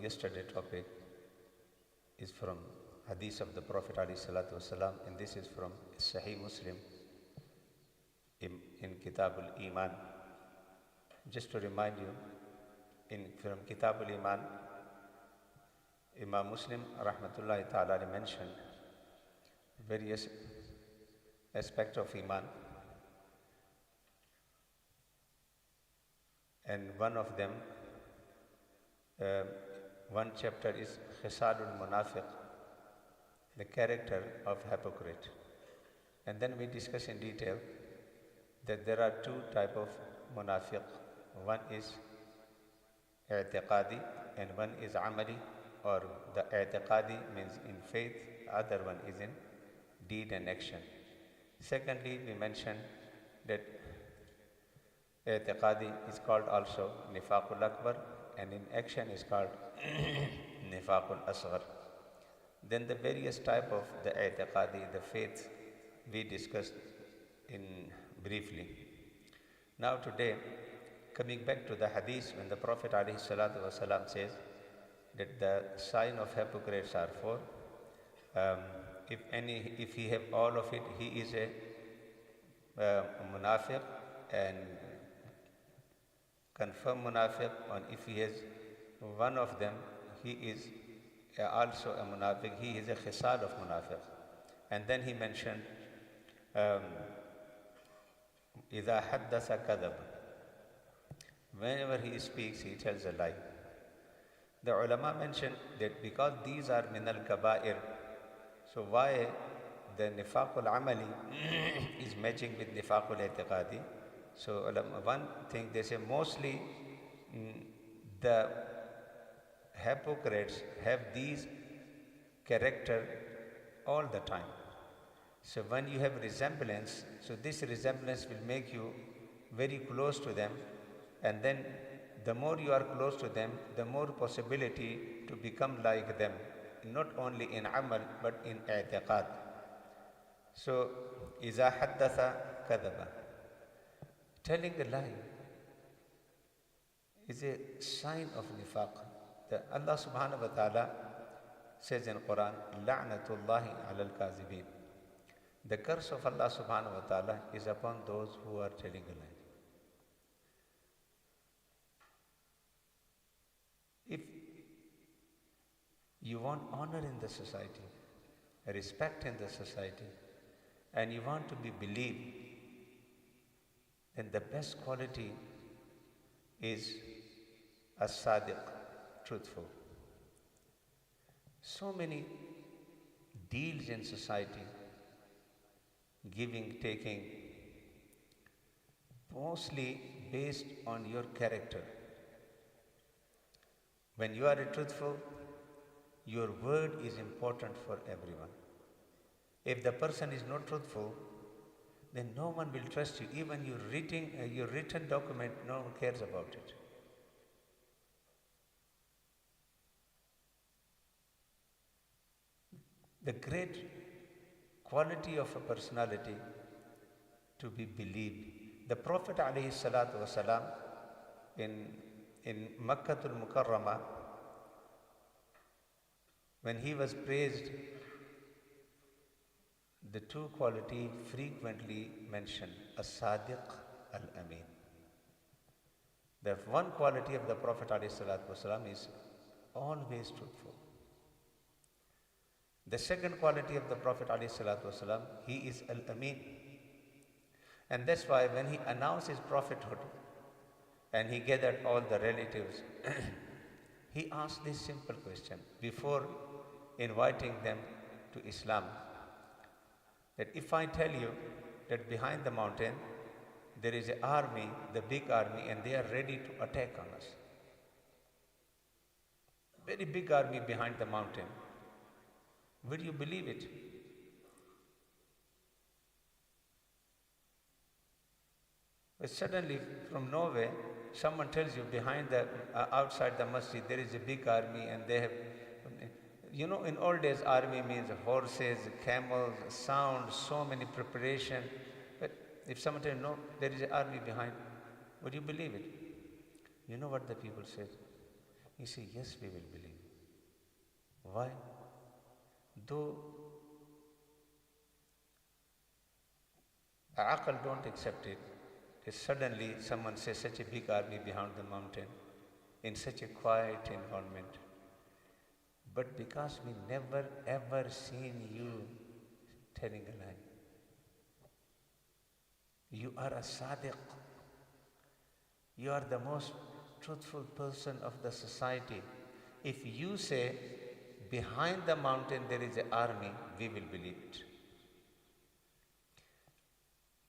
yesterday topic is from Hadith of the Prophet ﷺ, and this is from Sahih Muslim in Kitab al-Iman. Just to remind you, from Kitab al-Iman, Imam Muslim rahmatullahi ta'ala mentioned various aspects of Iman, and one of them, one chapter is Khisalul Munafiq, the character of hypocrite. And then we discuss in detail that there are two types of munafiq. One is i'tiqadi and one is amali, or the i'tiqadi means in faith, other one is in deed and action. Secondly, we mentioned that i'tiqadi is called also nifaqul akbar, and in action is called nifaqul asghar. Then the various type of the i'tiqadi, the faith, we discussed in briefly. Now today, coming back to the hadith, when the Prophet ﷺ says that the sign of hypocrites are four. If he have all of it, he is a munafiq, and confirmed munafiq. And if he has one of them, he is also a munafiq. He is a khisal of munafiq. And then he mentioned إِذَا حَدَّثَ كَذَبَ. Whenever he speaks, he tells a lie. The ulama mentioned that because these are min al-kaba'ir, so why the nifaqul amali is matching with nifaqul i'tiqadi? So one thing they say, mostly the hypocrites have these character all the time. So when you have resemblance, so this resemblance will make you very close to them, and then the more you are close to them, the more possibility to become like them, not only in amal but in i'tiqad. So إِذَا حَدَّثَ كَذَبَ. Telling a lie is a sign of nifaq. Allah subhanahu wa ta'ala says in Quran, لَعْنَةُ اللَّهِ عَلَى الْكَاذِبِينَ. The curse of Allah subhanahu wa ta'ala is upon those who are telling a lie. If you want honor in the society, respect in the society, and you want to be believed, then the best quality is as-sadiq, truthful. So many deals in society, giving, taking, mostly based on your character. When you are truthful, your word is important for everyone. If the person is not truthful, then no one will trust you. Even your written document, no one cares about it. The great quality of a personality to be believed. The Prophet ﷺ in Makkatul Mukarramah, when he was praised, the two quality frequently mentioned, as-sadiq, al-amin. The one quality of the Prophet ﷺ is always truthful. The second quality of the Prophet ﷺ, he is al-amin. And that's why when he announced his prophethood and he gathered all the relatives, he asked this simple question before inviting them to Islam, that if I tell you that behind the mountain there is an army, the big army, and they are ready to attack on us. Very big army behind the mountain. Will you believe it? But suddenly, from nowhere, someone tells you behind the, outside the masjid, there is a big army, and they have, in old days, army means horses, camels, sound, so many preparation. But if someone tells you, no, there is an army behind, would you believe it? You know what the people said? He said, yes, we will believe. Why? Though Aql don't accept it, if suddenly someone says such a big army behind the mountain, in such a quiet environment. But because we never ever seen you telling a lie. You are a sadiq. You are the most truthful person of the society. If you say, behind the mountain there is an army, we will believe it.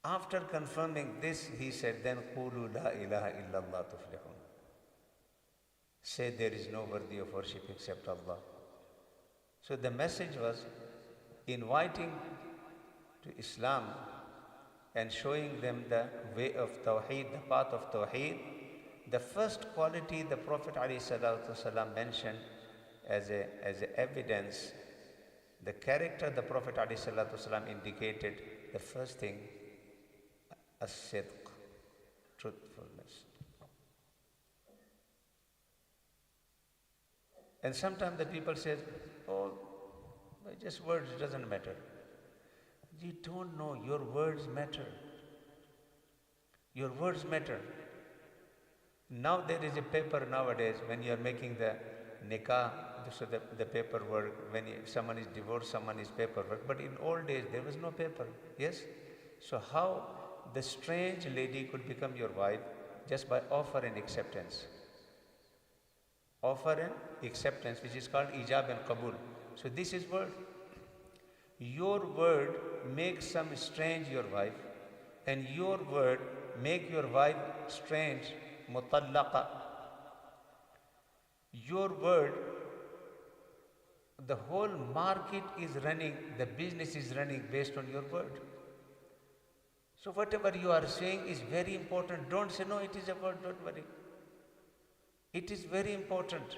After confirming this, he said, then qulu la ilaha illallah tuflihun. Say there is no worthy of worship except Allah. So the message was inviting to Islam and showing them the way of Tawheed, the path of Tawheed. The first quality the Prophet ﷺ mentioned as a evidence, the character the Prophet ﷺ indicated, the first thing, as-sidq, truthfulness. And sometimes the people say, oh, just words doesn't matter. You don't know, your words matter. Your words matter. Now there is a paper nowadays when you are making the nikah, so the paperwork, when someone is divorced, someone is paperwork. But in old days there was no paper, yes? So how the strange lady could become your wife? Just by offer and acceptance. Offer and acceptance, which is called ijab and qabul. So this is word. Your word makes some strange your wife, and your word make your wife strange, mutallaqa. Your word, the whole market is running, the business is running based on your word. So whatever you are saying is very important. Don't say, no, it is a word, don't worry. It is very important.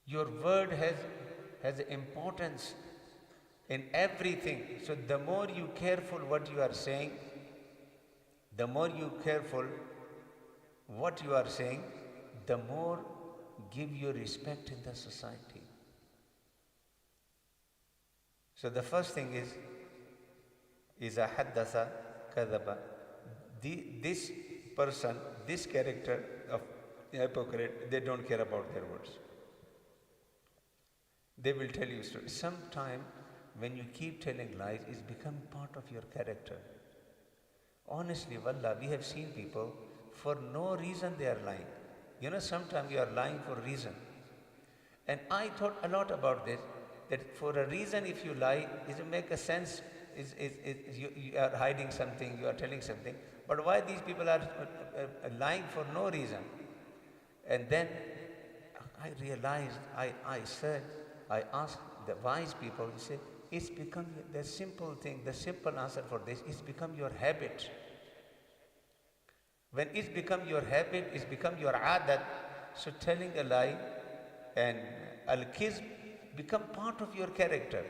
Your word has importance in everything. So the more you careful what you are saying, the more you careful what you are saying, the more give you respect in the society. So the first thing is a haddasa kadaba. This person, this character of hypocrite, they don't care about their words. They will tell you stories. Sometime when you keep telling lies, it's become part of your character. Honestly, wallah, we have seen people, for no reason they are lying. You know, sometimes you are lying for a reason. And I thought a lot about this, that for a reason if you lie, it make a sense, you are hiding something, you are telling something. But why these people are lying for no reason? And then I realized, I asked the wise people, he said, it's become the simple thing, the simple answer for this, it's become your habit. When it's become your habit, it's become your adat, so telling a lie and al-kizb become part of your character.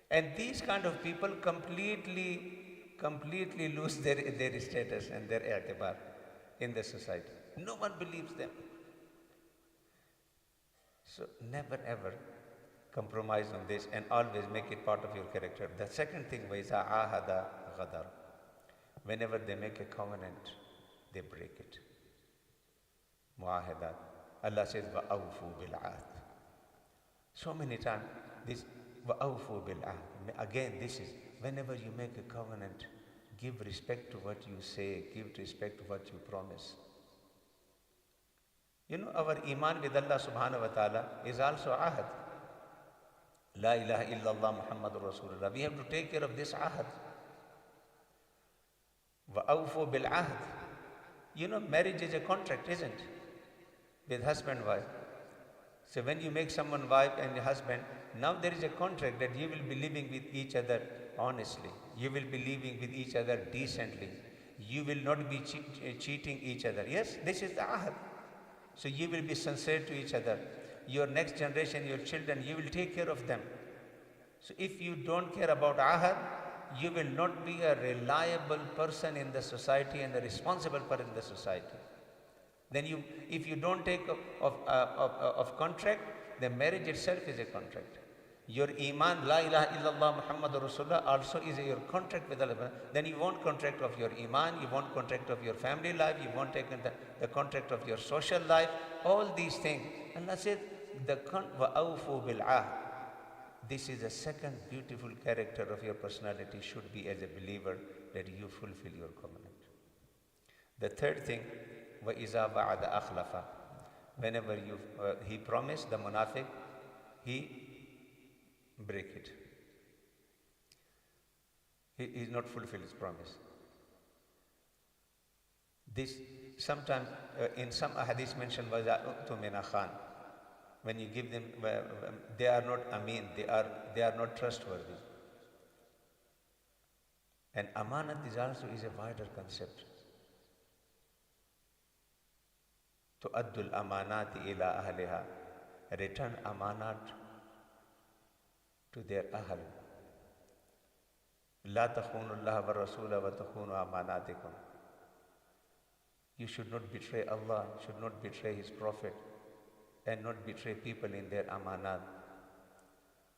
And these kind of people completely lose their status and their i'tibar in the society. No one believes them. So never ever compromise on this and always make it part of your character. The second thing was ahada ghadar. Whenever they make a covenant, they break it. Muahadat. Allah says, wa'awfu bil'ahd. So many times, this wa'awfu bil'ahd. Again, this is, whenever you make a covenant, give respect to what you say, give respect to what you promise. You know, our iman with Allah subhanahu wa ta'ala is also ahad. La ilaha illallah Muhammadur Rasulullah. We have to take care of this ahad. Wa'awfu bil ahd. You know, marriage is a contract, isn't it? With husband and wife. So when you make someone wife and husband, now there is a contract that you will be living with each other honestly. You will be living with each other decently. You will not be cheating each other. Yes, this is the ahad. So you will be sincere to each other. Your next generation, your children, you will take care of them. So if you don't care about ahad, you will not be a reliable person in the society and a responsible person in the society. Then if you don't take of contract, the marriage itself is a contract. Your iman, la ilaha illallah Muhammadur Rasulullah, also is your contract with Allah. Then you want contract of your iman, you want contract of your family life, you want take the contract of your social life, all these things. Allah said, wa'awfu bil'ah. This is the second beautiful character of your personality should be as a believer, that you fulfill your covenant. The third thing, وَإِذَا بَعَدَ أَخْلَفَ. Whenever he promised, the munafiq, he break it. He is not fulfill his promise. This sometimes in some hadith mentioned وَجَاءُتُ مِنَ خَانٍ. When you give them, they are not amin, they are not trustworthy. And amanat is also a wider concept. تُؤَدُّ الْأَمَانَاتِ إِلَىٰ أَهْلِهَا. Return amanat to their ahl. لَا تَخُونُوا اللَّهَ وَالرَّسُولَ وَتَخُونُوا أَمَانَاتِكُمْ. You should not betray Allah, should not betray His Prophet, and not betray people in their amanat.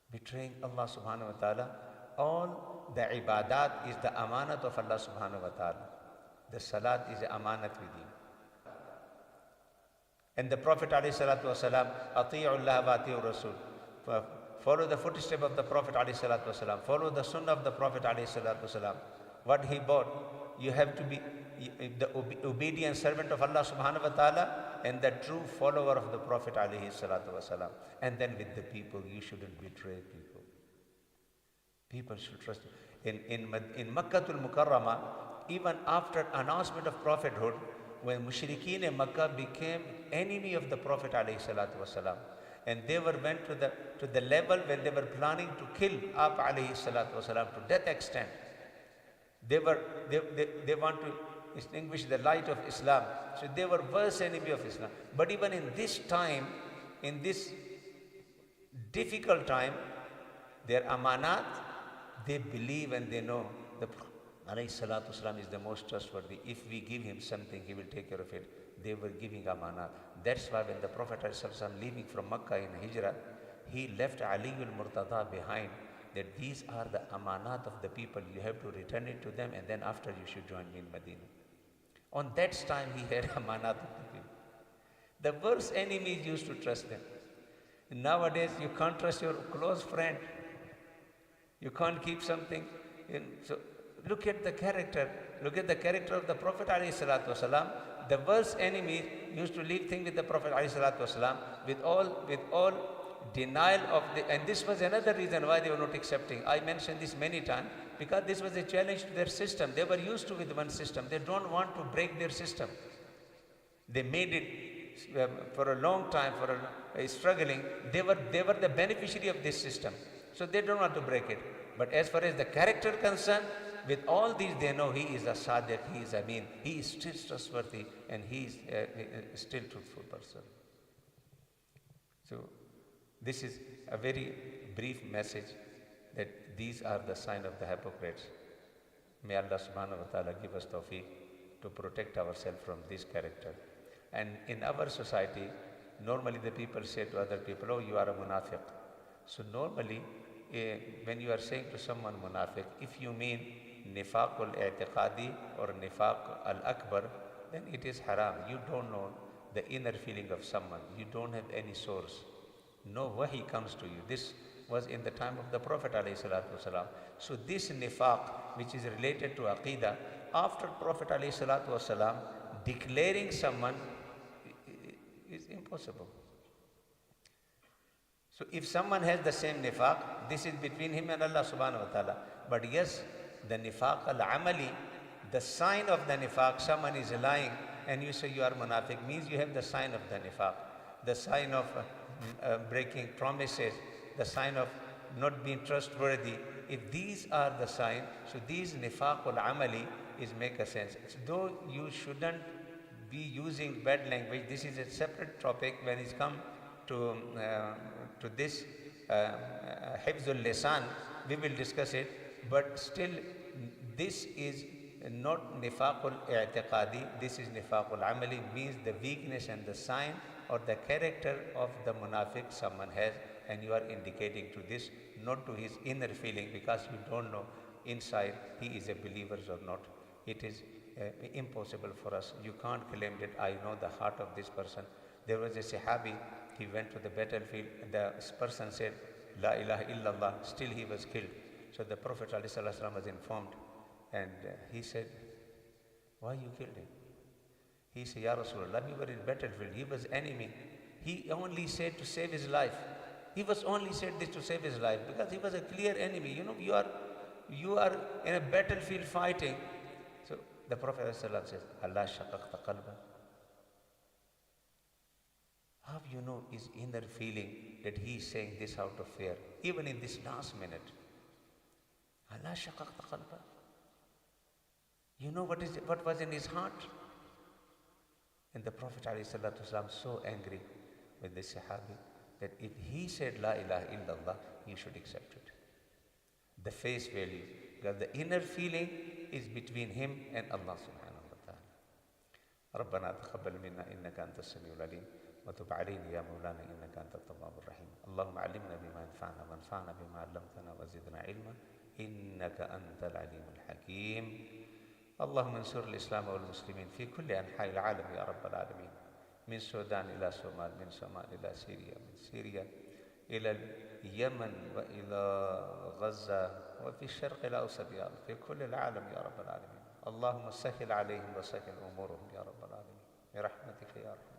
Betraying Allah subhanahu wa ta'ala, all the ibadat is the amanat of Allah subhanahu wa ta'ala. The salat is the amanat with Him. And the Prophet alayhi salatu wasalam, ati'u Allah wa ati'u Rasul. Follow the footstep of the Prophet alayhi salatu wasalam. Follow the sunnah of the Prophet alayhi salatu wasalam. What he bought, you have to be the obedient servant of Allah subhanahu wa ta'ala and the true follower of the Prophet alayhi salatu wasalam. And then with the people, you shouldn't betray people. People should trust you. In Makkah al-Mukarramah, even after announcement of prophethood, when mushrikeen in Makkah became enemy of the Prophet alayhi salatu wasalam, and they went to the level when they were planning to kill Ab alayhi salatu wasalam to that extent. They want to extinguish the light of Islam. So they were worst enemy of Islam. But even in this time, in this difficult time, their amanat, they believe and they know the Prophet alayhi salatu wasalam is the most trustworthy. If we give him something, he will take care of it. They were giving amanat. That's why when the Prophet alayhi salatu wasalam leaving from Makkah in Hijrah, he left Ali al-Murtada behind, that these are the amanat of the people. You have to return it to them, and then after you should join me in Medina. On that time, he had amanat of the people. The worst enemies used to trust them. Nowadays, you can't trust your close friend. You can't keep something. So look at the character. Look at the character of the Prophet alayhi salatu wasalam. The worst enemies used to leave things with the Prophet alayhi salatu wasalam with all denial of and this was another reason why they were not accepting. I mentioned this many times because this was a challenge to their system. They were used to with one system. They don't want to break their system. They made it for a long time, for a struggling. They were the beneficiary of this system. So they don't want to break it. But as far as the character concerned, with all these they know he is a sadiq, he is amin, he is still trustworthy, and he is still truthful person. So this is a very brief message that these are the sign of the hypocrites. May Allah subhanahu wa ta'ala give us tawfiq to protect ourselves from this character. And in our society, normally the people say to other people, oh, you are a munafiq. So normally, when you are saying to someone munafiq, if you mean nifaq al-i'tiqadi or nifaq al-akbar, then it is haram. You don't know the inner feeling of someone. You don't have any source. No wahi comes to you. This was in the time of the Prophet alayhi salatu wasalam. So this nifaq, which is related to aqidah, after Prophet alayhi salatu wasalam declaring someone is impossible. So if someone has the same nifaq, this is between him and Allah subhanahu wa ta'ala. But yes, the nifaq al-amali, the sign of the nifaq, someone is lying and you say you are munafiq, means you have the sign of the nifaq, the sign of breaking promises, the sign of not being trustworthy. If these are the signs, so these nifaq al-amali is make a sense. Though you shouldn't be using bad language, this is a separate topic when it's come to this hifzul lisan, we will discuss it. But still, this is not nifaqul i'tiqadi, this is nifaqul amali, means the weakness and the sign or the character of the munafiq someone has, and you are indicating to this, not to his inner feeling, because you don't know inside he is a believer or not. It is impossible for us. You can't claim that I know the heart of this person. There was a Sahabi, he went to the battlefield, and the person said, La ilaha illallah, still he was killed. So the Prophet ﷺ was informed, and he said, why you killed him? He said, Ya Rasulullah, we were in battlefield, he was enemy. He only said to save his life. He was only said this to save his life, because he was a clear enemy. You know, you are in a battlefield fighting. So the Prophet ﷺ says, Allah shaqaqta qalba. How you know his inner feeling that he is saying this out of fear, even in this last minute? Allah shaqaqta qalba. You know what was in his heart? And the Prophet ﷺ so angry with this Sahabi that if he said La ilaha illallah, you should accept it. The face value, because the inner feeling is between him and Allah subhanahu wa ta'ala. ربنا تقبل منا إنك أنت السميع العليم وتب علينا يا مولانا إنك أنت التواب الرحيم. اللهم علمنا بما ينفعنا وانفعنا بما علمتنا وزدنا علما إنك أنت العليم الحكيم. اللهم انصر الإسلام والمسلمين في كل أنحاء العالم يا رب العالمين، من السودان إلى صومال، من صومال إلى سوريا، من سوريا إلى اليمن وإلى غزة وفي الشرق الأوسط يا رب، في كل العالم يا رب العالمين. اللهم سهل عليهم وسهل أمورهم يا رب العالمين برحمتك يا رب.